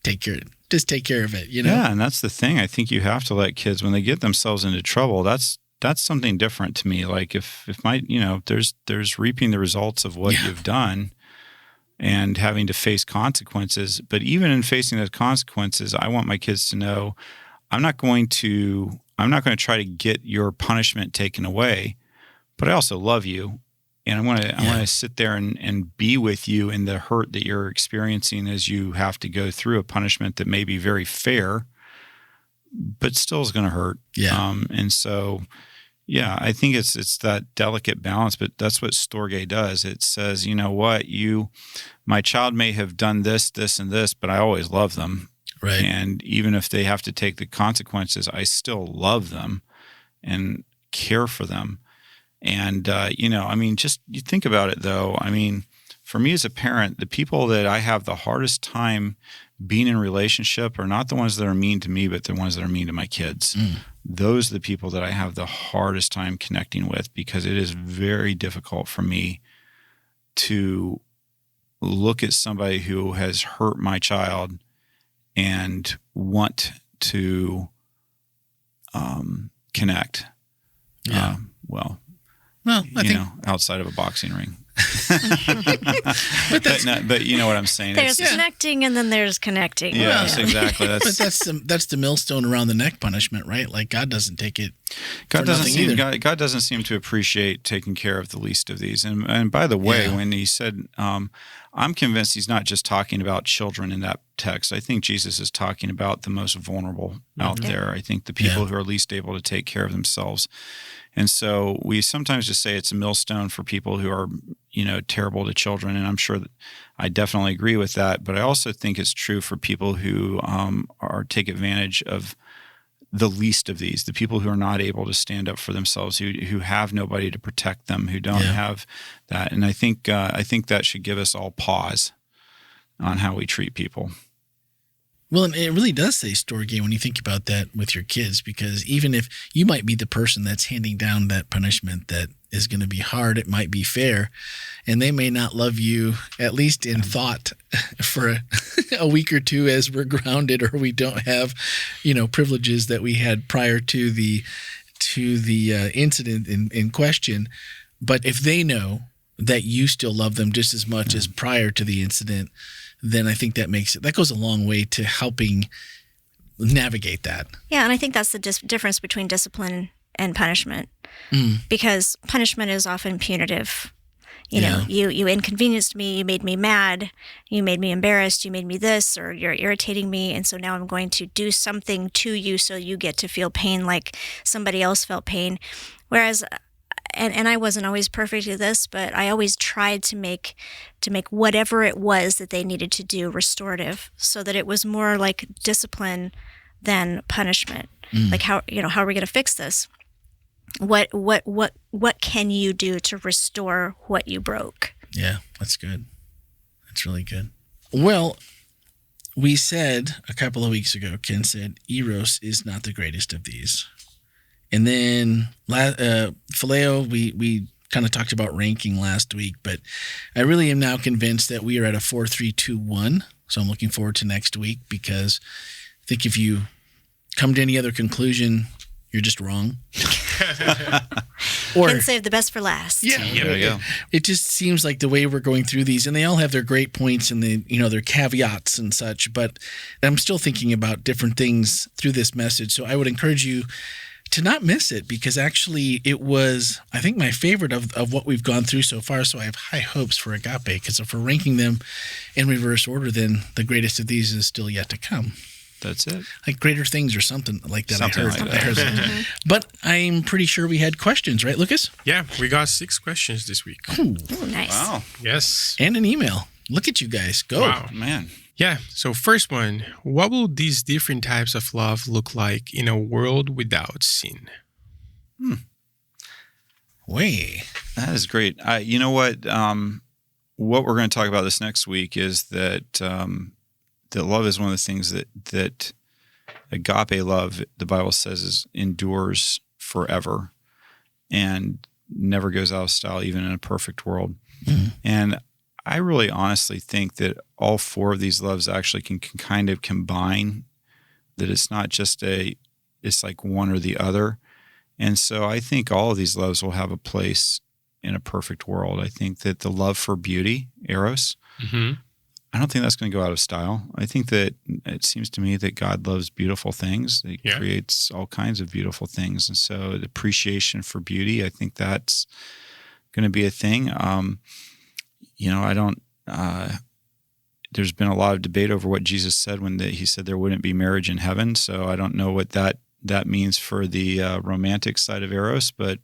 take care of it, you know? Yeah, and that's the thing. I think you have to let kids, when they get themselves into trouble, that's something different to me. Like if my, there's reaping the results of what you've done and having to face consequences. But even in facing those consequences, I want my kids to know I'm not going to try to get your punishment taken away, but I also love you. And I want to sit there and be with you in the hurt that you're experiencing as you have to go through a punishment that may be very fair, but still is going to hurt. Yeah. And so, I think it's that delicate balance, but that's what Storge does. It says, you know what, my child may have done this, this, and this, but I always love them. Right. And even if they have to take the consequences, I still love them and care for them. And, just you think about it though. I mean, for me as a parent, the people that I have the hardest time being in relationship are not the ones that are mean to me, but the ones that are mean to my kids. Mm. Those are the people that I have the hardest time connecting with, because it is very difficult for me to look at somebody who has hurt my child and want to connect. Yeah. Well, I think outside of a boxing ring. but you know what I'm saying. There's connecting, and then there's connecting. Yes, exactly. But that's the millstone around the neck punishment, right? Like God doesn't take it. God doesn't seem to appreciate taking care of the least of these. And by the way, when he said, I'm convinced he's not just talking about children in that text. I think Jesus is talking about the most vulnerable out there. I think the people who are least able to take care of themselves. And so we sometimes just say it's a millstone for people who are, terrible to children. And I'm sure that I definitely agree with that. But I also think it's true for people who take advantage of the least of these, the people who are not able to stand up for themselves, who have nobody to protect them, who don't have that. And I think that should give us all pause on how we treat people. Well, and it really does say Storge when you think about that with your kids, because even if you might be the person that's handing down that punishment that is going to be hard, it might be fair, and they may not love you, at least in thought, for a week or two as we're grounded or we don't have, privileges that we had prior to the incident in question. But if they know that you still love them just as much as prior to the incident, then I think that goes a long way to helping navigate that. Yeah, and I think that's the difference between discipline and punishment, because punishment is often punitive. You inconvenienced me, you made me mad, you made me embarrassed, you made me this, or you're irritating me, and so now I'm going to do something to you so you get to feel pain like somebody else felt pain. Whereas and I wasn't always perfect at this, but I always tried to make whatever it was that they needed to do restorative, so that it was more like discipline than punishment. Like how are we going to fix this? What can you do to restore what you broke? Yeah, that's good. That's really good. Well, we said a couple of weeks ago, Ken said, Eros is not the greatest of these. And then Phileo, we kind of talked about ranking last week, but I really am now convinced that we are at a 4-3-2-1. So I'm looking forward to next week, because I think if you come to any other conclusion, you're just wrong. Or can save the best for last. Yeah, there we go. It just seems like the way we're going through these, and they all have their great points and their caveats and such, but I'm still thinking about different things through this message. So I would encourage you to not miss it, because actually it was, I think, my favorite of what we've gone through so far. So I have high hopes for Agape, because if we're ranking them in reverse order, then the greatest of these is still yet to come. That's it. Like greater things or something like that. Something I heard. like that. But I'm pretty sure we had questions, right, Lucas? Yeah, we got 6 questions this week. Ooh, nice. Wow. Yes. And an email. Look at you guys. Go. Wow. Man. Yeah. So first one, what will these different types of love look like in a world without sin? Way. That is great. You know what? What we're going to talk about this next week is that that love is one of the things that agape love, the Bible says, endures forever and never goes out of style, even in a perfect world. Mhm. And I really honestly think that all four of these loves actually can kind of combine, that it's not just it's like one or the other. And so I think all of these loves will have a place in a perfect world. I think that the love for beauty, eros, Mm-hmm. I don't think that's going to go out of style. I think that it seems to me that God loves beautiful things. He Yeah. creates all kinds of beautiful things. And so the appreciation for beauty, I think that's going to be a thing. I don't, there's been a lot of debate over what Jesus said when he said there wouldn't be marriage in heaven. So I don't know what that means for the romantic side of eros, but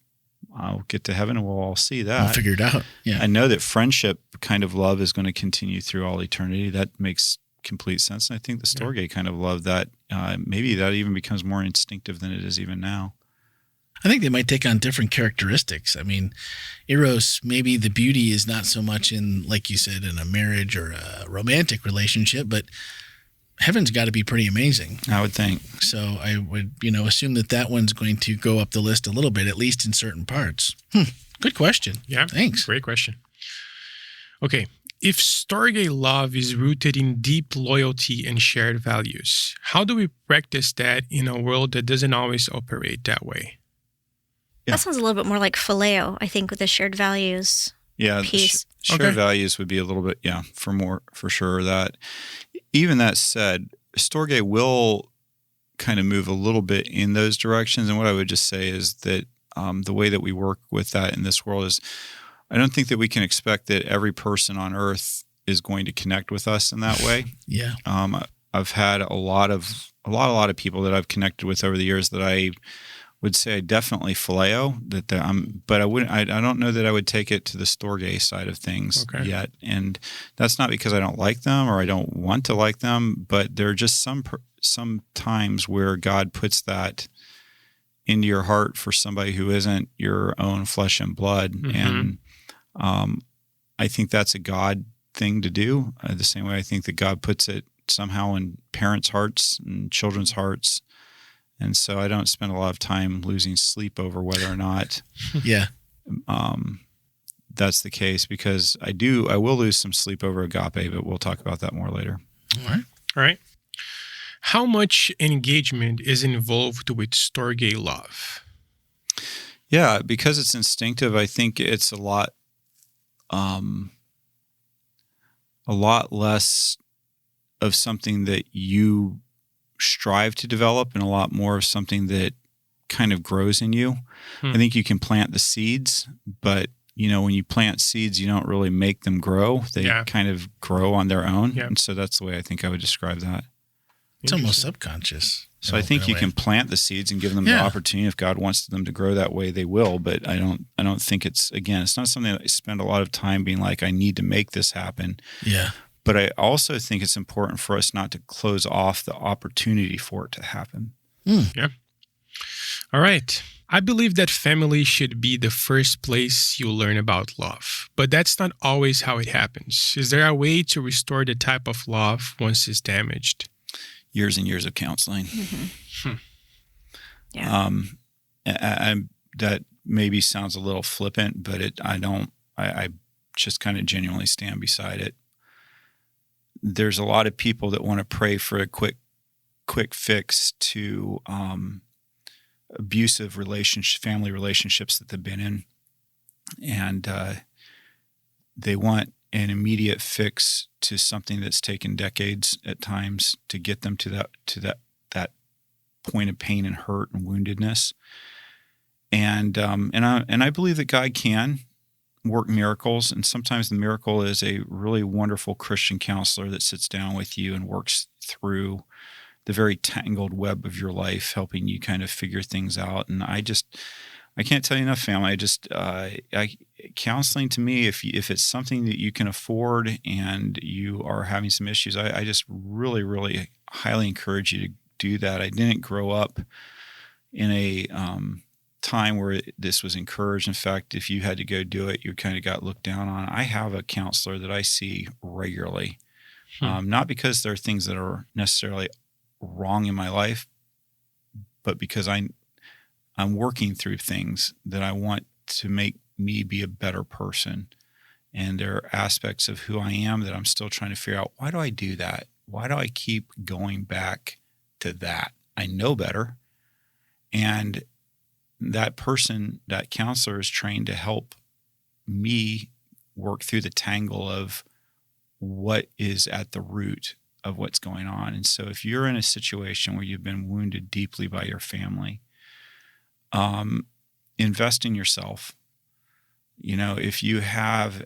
I'll get to heaven and we'll all see that. I'll figure it out. Yeah. I know that friendship kind of love is going to continue through all eternity. That makes complete sense. And I think the Storge kind of love that, maybe that even becomes more instinctive than it is even now. I think they might take on different characteristics. I mean, eros, maybe the beauty is not so much in, like you said, in a marriage or a romantic relationship, but heaven's got to be pretty amazing. I would think. So I would, assume that one's going to go up the list a little bit, at least in certain parts. Good question. Yeah. Thanks. Great question. Okay. If Storge love is rooted in deep loyalty and shared values, how do we practice that in a world that doesn't always operate that way? Yeah. That sounds a little bit more like phileo, I think, with the shared values piece. Shared values would be a little bit, for sure. That even that said, Storge will kind of move a little bit in those directions. And what I would just say is that the way that we work with that in this world is, I don't think that we can expect that every person on earth is going to connect with us in that way. Yeah. I've had a lot of people that I've connected with over the years that I would say I definitely phileo but I don't know that I would take it to the Storge side of things yet. And that's not because I don't like them or I don't want to like them, but there are just some times where God puts that into your heart for somebody who isn't your own flesh and blood. Mm-hmm. And I think that's a God thing to do, the same way I think that God puts it somehow in parents' hearts and children's hearts. And so I don't spend a lot of time losing sleep over whether or not that's the case, because I will lose some sleep over agape, but we'll talk about that more later. All right. How much engagement is involved with Storge love? Yeah, because it's instinctive, I think it's a lot less of something that you strive to develop and a lot more of something that kind of grows in you. I think you can plant the seeds, but when you plant seeds, you don't really make them grow. They kind of grow on their own. And so that's the way I think I would describe that. It's almost subconscious. So I think you can plant the seeds and give them the opportunity. If God wants them to grow that way, they will. But I don't think it's not something that I spend a lot of time being like, I need to make this happen. Yeah. But I also think it's important for us not to close off the opportunity for it to happen. Yeah. All right. I believe that family should be the first place you learn about love, but that's not always how it happens. Is there a way to restore the type of love once it's damaged? Years and years of counseling. Mm-hmm. Yeah. That maybe sounds a little flippant, but I just kind of genuinely stand beside it. There's a lot of people that want to pray for a quick fix to abusive family relationships that they've been in, and they want an immediate fix to something that's taken decades at times to get them to that point of pain and hurt and woundedness. And I believe that God can work miracles, and sometimes the miracle is a really wonderful Christian counselor that sits down with you and works through the very tangled web of your life, helping you kind of figure things out. And I can't tell you enough, family. Counseling to me, if it's something that you can afford and you are having some issues, I just really, really highly encourage you to do that. I didn't grow up in a time where this was encouraged. In fact, if you had to go do it, you kind of got looked down on. I have a counselor that I see regularly, not because there are things that are necessarily wrong in my life, but because I'm working through things that I want to make me be a better person. And there are aspects of who I am that I'm still trying to figure out. Why do I do that? Why do I keep going back to that? I know better. And that person, that counselor, is trained to help me work through the tangle of what is at the root of what's going on. And so if you're in a situation where you've been wounded deeply by your family, invest in yourself. If you have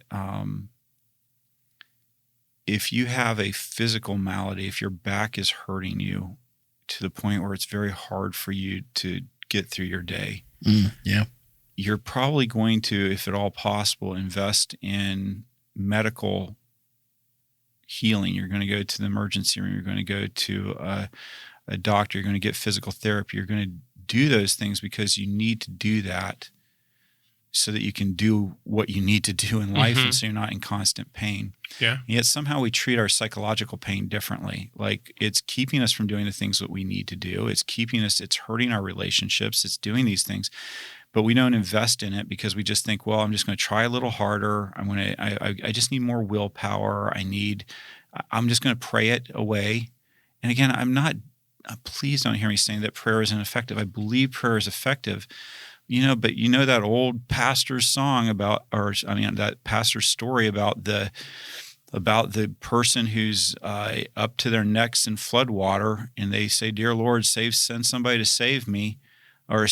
a physical malady, if your back is hurting you to the point where it's very hard for you to get through your day, you're probably going to, if at all possible, invest in medical healing. You're going to go to the emergency room. You're going to go to a doctor. You're going to get physical therapy. You're going to do those things because you need to do that so that you can do what you need to do in life, and so you're not in constant pain. Yeah. And yet somehow we treat our psychological pain differently. Like, it's keeping us from doing the things that we need to do. It's hurting our relationships. It's doing these things, but we don't invest in it because we just think, well, I'm just going to try a little harder. I just need more willpower. I'm just going to pray it away. And again, please don't hear me saying that prayer isn't effective. I believe prayer is effective, but that old pastor's song that pastor's story about the person who's up to their necks in flood water, and they say, "Dear Lord, send somebody to save me," or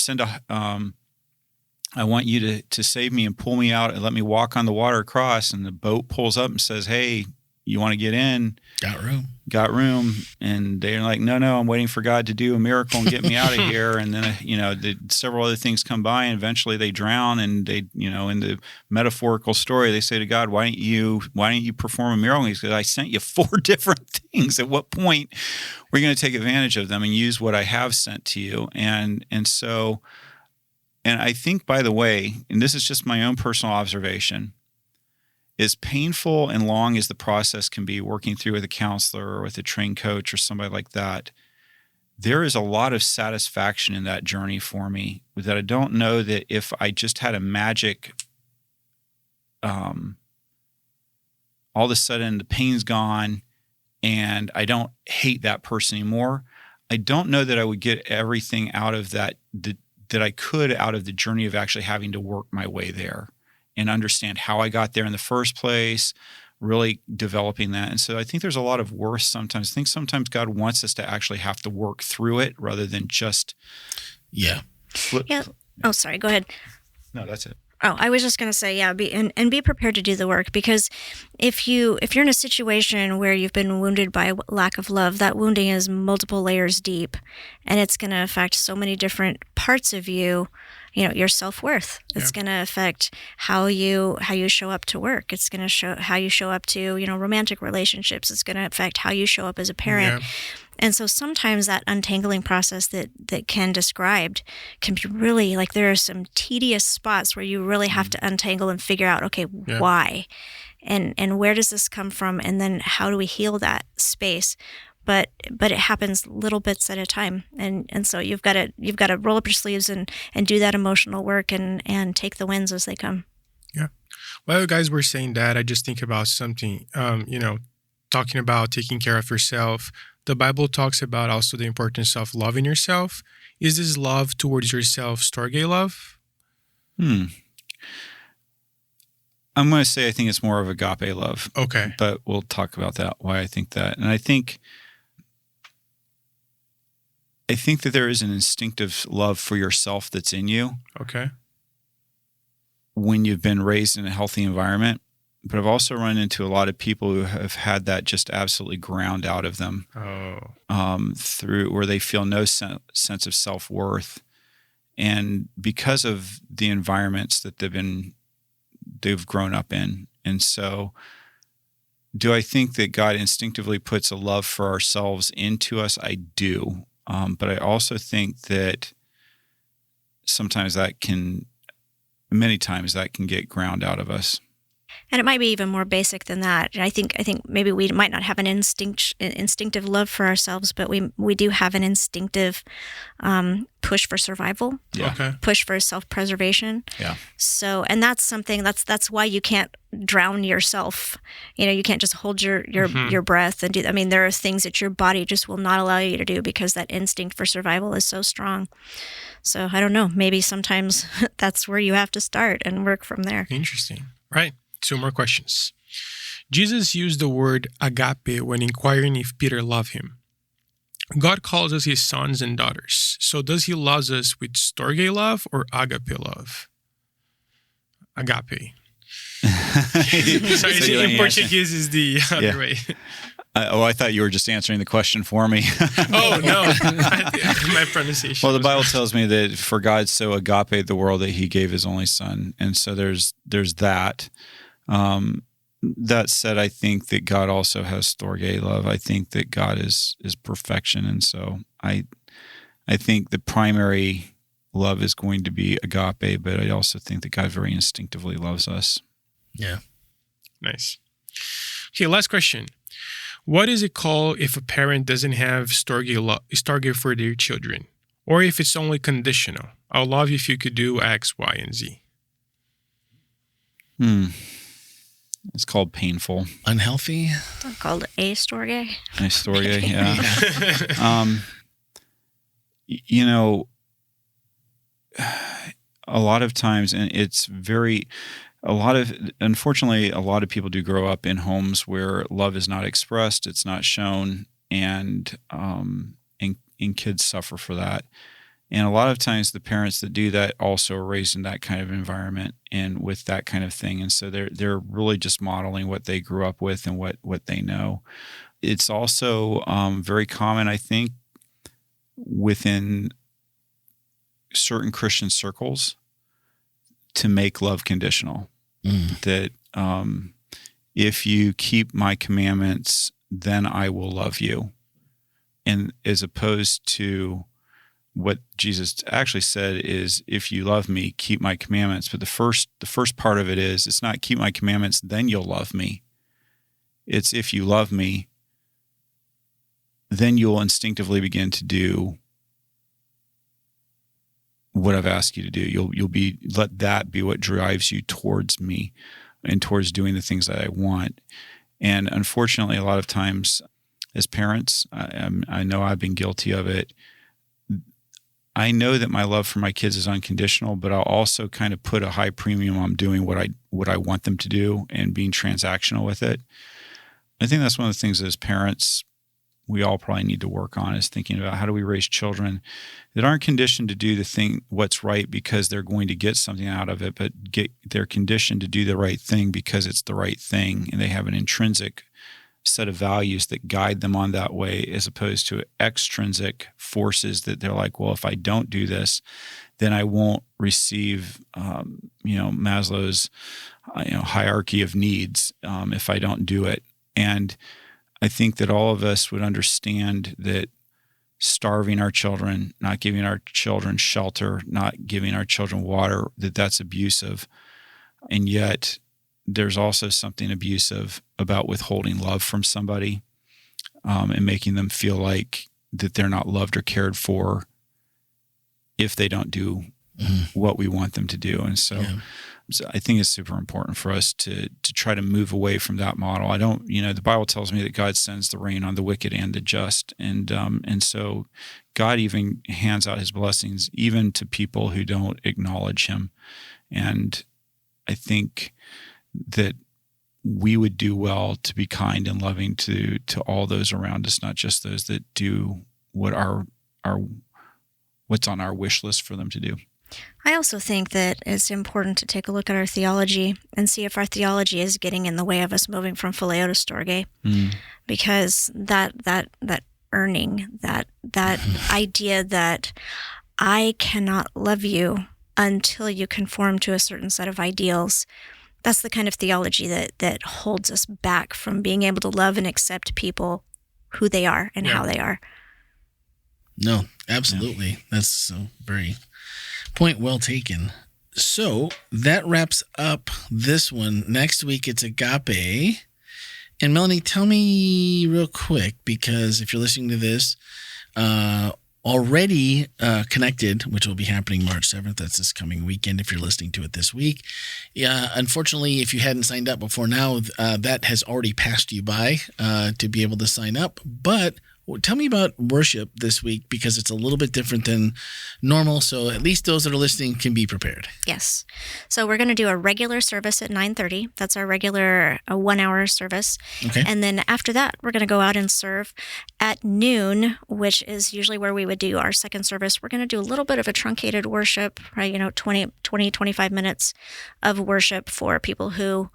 I want you to save me and pull me out and let me walk on the water across. And the boat pulls up and says, "Hey, you want to get in? Got room." And they're like, no, I'm waiting for God to do a miracle and get me out of here. And then, several other things come by, and eventually they drown. And they, in the metaphorical story, they say to God, why don't you perform a miracle? He said, I sent you 4 different things. At what point we're going to take advantage of them and use what I have sent to you? And I think, by the way, and this is just my own personal observation, as painful and long as the process can be working through with a counselor or with a trained coach or somebody like that, there is a lot of satisfaction in that journey for me that I don't know that if I just had a magic, all of a sudden the pain's gone and I don't hate that person anymore. I don't know that I would get everything out of that I could out of the journey of actually having to work my way there and understand how I got there in the first place, really developing that. And so I think there's a lot of worth sometimes. I think sometimes God wants us to actually have to work through it rather than just flip. Yeah. Oh, sorry. Go ahead. No, that's it. Oh, I was just going to say, be prepared to do the work, because if you're in a situation where you've been wounded by lack of love, that wounding is multiple layers deep, and it's going to affect so many different parts of you. Your self-worth. It's going to affect how you show up to work. It's going to show how you show up to, romantic relationships. It's going to affect how you show up as a parent. Yeah. And so sometimes that untangling process that Ken described can be really, like, there are some tedious spots where you really have to untangle and figure out, okay, why? And where does this come from? And then how do we heal that space? But it happens little bits at a time, and so you've got to roll up your sleeves and do that emotional work and take the wins as they come. Yeah. While you guys were saying that, I just think about something. Talking about taking care of yourself. The Bible talks about also the importance of loving yourself. Is this love towards yourself Storge love? I'm going to say I think it's more of agape love. Okay. But we'll talk about that, why I think that. And I think that there is an instinctive love for yourself that's in you. Okay. When you've been raised in a healthy environment. But I've also run into a lot of people who have had that just absolutely ground out of them. Oh. Through where they feel no sense of self-worth. and because of the environments that they've grown up in. And so, do I think that God instinctively puts a love for ourselves into us? I do. But I also think that many times that can get ground out of us. And it might be even more basic than that. And I think maybe we might not have an instinctive love for ourselves, but we do have an instinctive push for survival, push for self-preservation. Yeah. So, and that's something that's why you can't drown yourself. You can't just hold your breath and do. I mean, there are things that your body just will not allow you to do because that instinct for survival is so strong. So I don't know. Maybe sometimes that's where you have to start and work from there. Interesting. Right. 2 more questions. Jesus used the word agape when inquiring if Peter loved him. God calls us his sons and daughters. So does he love us with storge love or agape love? Agape. Sorry, in Portuguese is the other way. I thought you were just answering the question for me. Oh, no. My pronunciation. Well, the Bible tells me that for God so agape the world that he gave his only son. And so there's that. That said, I think that God also has storge love. I think that God is perfection. And so I think the primary love is going to be agape, but I also think that God very instinctively loves us. Yeah. Nice. Okay, last question. What is it called if a parent doesn't have storge for their children? Or if it's only conditional? I'll love you if you could do X, Y, and Z. It's called painful. Unhealthy? It's called storge. Storge, yeah. A lot of times, and unfortunately, a lot of people do grow up in homes where love is not expressed, it's not shown, and kids suffer for that. And a lot of times the parents that do that also are raised in that kind of environment and with that kind of thing. And so they're really just modeling what they grew up with and what they know. It's also very common, I think, within certain Christian circles to make love conditional. That if you keep my commandments, then I will love you. And as opposed to what Jesus actually said is, if you love me, keep my commandments. But the first part of it is, it's not keep my commandments, then you'll love me. It's if you love me, then you'll instinctively begin to do what I've asked you to do. You'll let that be what drives you towards me and towards doing the things that I want. And unfortunately, a lot of times as parents, I know I've been guilty of it. I know that my love for my kids is unconditional, but I'll also kind of put a high premium on doing what I want them to do and being transactional with it. I think that's one of the things as parents we all probably need to work on, is thinking about how do we raise children that aren't conditioned to do what's right because they're going to get something out of it, but they're conditioned to do the right thing because it's the right thing, and they have an intrinsic set of values that guide them on that way, as opposed to extrinsic forces that they're like, well, if I don't do this, then I won't receive, Maslow's, hierarchy of needs if I don't do it. And I think that all of us would understand that starving our children, not giving our children shelter, not giving our children water, that's abusive. And yet there's also something abusive about withholding love from somebody and making them feel like that they're not loved or cared for if they don't do what we want them to do. And so I think it's super important for us to try to move away from that model. The Bible tells me that God sends the rain on the wicked and the just. And so God even hands out his blessings even to people who don't acknowledge him. And I think that we would do well to be kind and loving to all those around us, not just those that do what's on our wish list for them to do. I also think that it's important to take a look at our theology and see if our theology is getting in the way of us moving from phileo to storge, because that earning, that idea that I cannot love you until you conform to a certain set of ideals. That's the kind of theology that holds us back from being able to love and accept people who they are and how they are. No, absolutely. Yeah. That's very point well taken. So that wraps up this one. Next week, it's Agape. And Melanie, tell me real quick, because if you're listening to this, already connected, which will be happening March 7th. That's this coming weekend if you're listening to it this week. Unfortunately, if you hadn't signed up before now, that has already passed you by to be able to sign up. But tell me about worship this week, because it's a little bit different than normal. So at least those that are listening can be prepared. Yes. So we're going to do a regular service at 9:30. That's our regular 1-hour service. Okay. And then after that, we're going to go out and serve at noon, which is usually where we would do our second service. We're going to do a little bit of a truncated worship, right? 25 minutes of worship for people who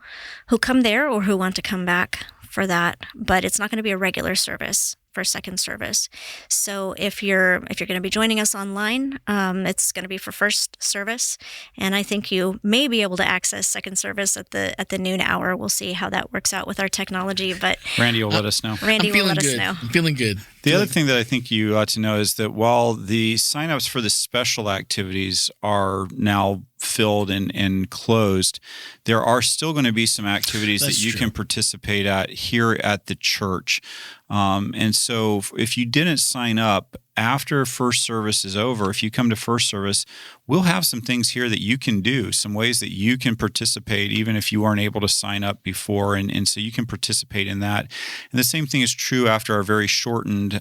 come there or who want to come back for that. But it's not going to be a regular service for second service. So if you're going to be joining us online, it's going to be for first service, and I think you may be able to access second service at the noon hour. We'll see how that works out with our technology, but Randy will let us know. Randy will let us know. I'm feeling good. The other thing that I think you ought to know is that while the signups for the special activities are now filled and closed, there are still going to be some activities that you can participate at here at the church. And so if you didn't sign up after first service is over, if you come to first service, we'll have some things here that you can do, some ways that you can participate even if you weren't able to sign up before. And so you can participate in that. And the same thing is true after our very shortened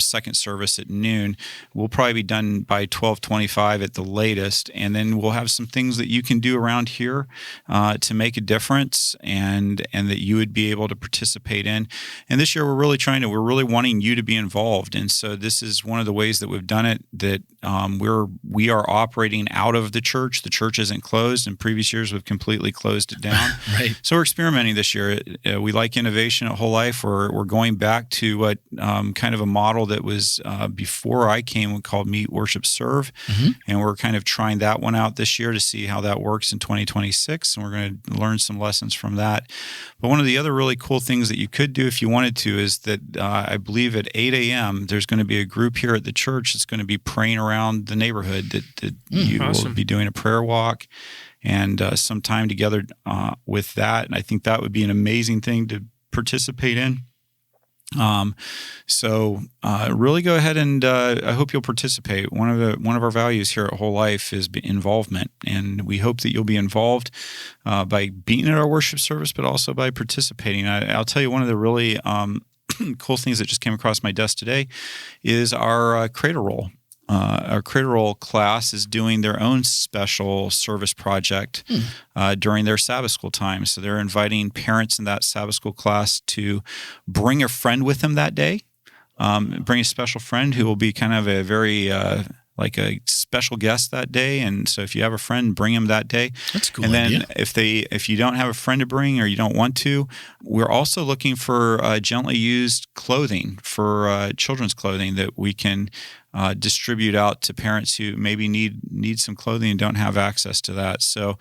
second service at noon. We'll probably be done by 12:25 at the latest. And then we'll have some things that you can do around here to make a difference and that you would be able to participate in. And this year we're really wanting you to be involved. And so this is one of the ways that we've done it, that we are operating out of the church. The church isn't closed. In previous years, we've completely closed it down. Right. So we're experimenting this year. We like innovation at Whole Life. We're going back to what kind of a model that was before I came called Meet, Worship, Serve. Mm-hmm. And we're kind of trying that one out this year to see how that works in 2026. And we're going to learn some lessons from that. But one of the other really cool things that you could do if you wanted to is that I believe at 8 a.m. there's going to be a group here at the church that's going to be praying around the neighborhood, that you will be doing a prayer walk and some time together with that. And I think that would be an amazing thing to participate in. So really go ahead and I hope you'll participate. One of our values here at Whole Life is involvement, and we hope that you'll be involved by being at our worship service, but also by participating. I'll tell you one of the really cool things that just came across my desk today is our Cradle Roll. Our Cradle Roll class is doing their own special service project during their Sabbath school time. So they're inviting parents in that Sabbath school class to bring a friend with them that day, bring a special friend who will be kind of a very like a special guest that day. And so if you have a friend, bring him that day. That's a cool And then idea. if you don't have a friend to bring or you don't want to, we're also looking for gently used clothing, for children's clothing that we can distribute out to parents who maybe need some clothing and don't have access to that. So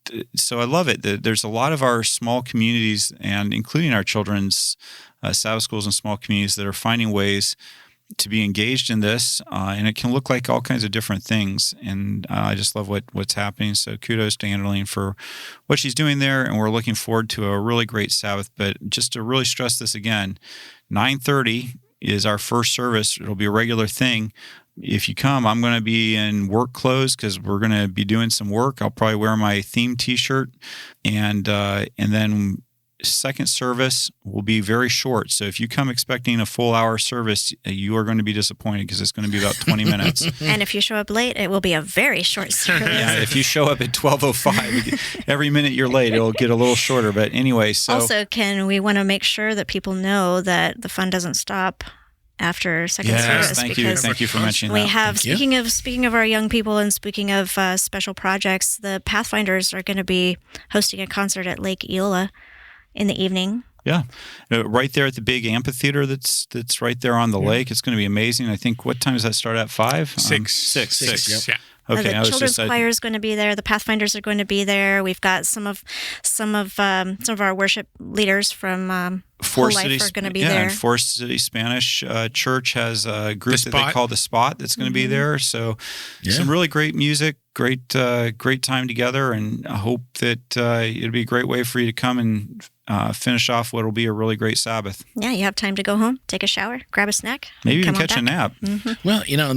I love it. There's a lot of our small communities, and including our children's Sabbath schools and small communities, that are finding ways to be engaged in this, and it can look like all kinds of different things. And I just love what's happening. So kudos to Annalene for what she's doing there, and we're looking forward to a really great Sabbath. But just to really stress this again, 9:30 is our first service. It'll be a regular thing. If you come, I'm going to be in work clothes because we're going to be doing some work. I'll probably wear my theme T-shirt, and then second service will be very short. So if you come expecting a full hour service, you are going to be disappointed because it's going to be about 20 minutes. And if you show up late, it will be a very short service. Yeah, if you show up at 12:05, every minute you're late, it'll get a little shorter. But anyway, so also, we want to make sure that people know that the fun doesn't stop after second service. Thank you for mentioning that. We have, speaking of our young people and speaking of special projects, the Pathfinders are going to be hosting a concert at Lake Eola in the evening. Yeah, right there at the big amphitheater that's right there on the lake. It's going to be amazing. I think, what time does that start at? 5? 6. 6. Yeah. Okay, the children's choir is going to be there. The Pathfinders are going to be there. We've got some of our worship leaders from Whole Life are going to be there. And Forest City Spanish Church has a group that they call The Spot that's going to be there. So some really great music, great time together, and I hope that it'll be a great way for you to come and finish off what will be a really great Sabbath. Yeah, you have time to go home, take a shower, grab a snack. Maybe even catch a nap. Mm-hmm. Well, and I'll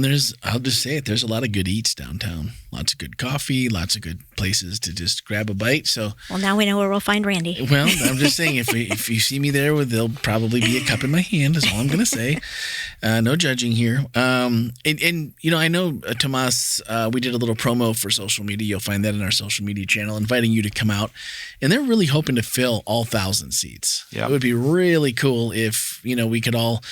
just say it, there's a lot of good eats downtown. Lots of good coffee, lots of good places to just grab a bite. So, well, now we know where we'll find Randy. Well, I'm just saying, if you see me there, there'll probably be a cup in my hand, is all I'm going to say. No judging here. And I know, Tomas, we did a little promo for social media. You'll find that in our social media channel, inviting you to come out. And they're really hoping to fill all 1,000 seats. Yeah. It would be really cool if, we could all...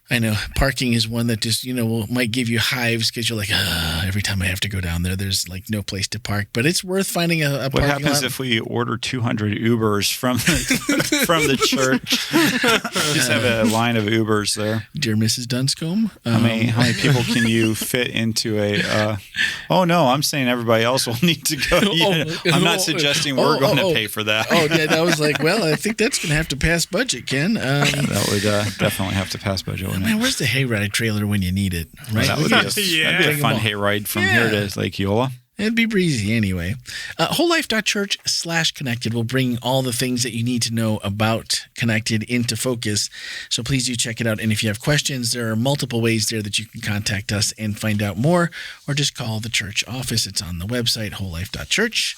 I know parking is one that just, might give you hives because you're like, every time I have to go down there, there's like no place to park. But it's worth finding a parking lot. What happens if we order 200 Ubers from the church? Just have a line of Ubers there. Dear Mrs. Dunscombe. How many people can you fit into a... oh, no, I'm saying everybody else will need to go. I'm not suggesting we're going to pay for that. Yeah, that was like, well, I think that's going to have to pass budget, Ken. That would definitely have to pass budget. Man, where's the hayride trailer when you need it? Right? That would be a fun hayride from here to Lake Eola. It'd be breezy anyway. WholeLife.church/connected will bring all the things that you need to know about Connected into focus. So please do check it out. And if you have questions, there are multiple ways there that you can contact us and find out more, or just call the church office. It's on the website, WholeLife.church.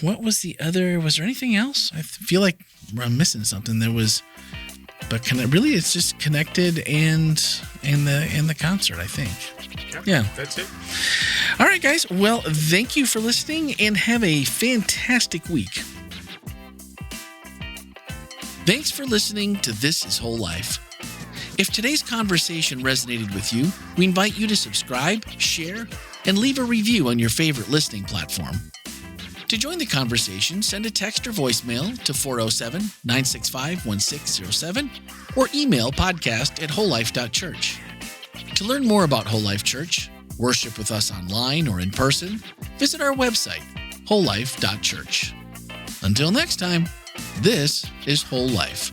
What was the other? Was there anything else? I feel like I'm missing something. There was... But it's just Connected and the concert, I think. Yeah. That's it. All right, guys. Well, thank you for listening and have a fantastic week. Thanks for listening to This is Whole Life. If today's conversation resonated with you, we invite you to subscribe, share, and leave a review on your favorite listening platform. To join the conversation, send a text or voicemail to 407-965-1607 or email podcast@wholelife.church. To learn more about Whole Life Church, worship with us online or in person, visit our website, wholelife.church. Until next time, this is Whole Life.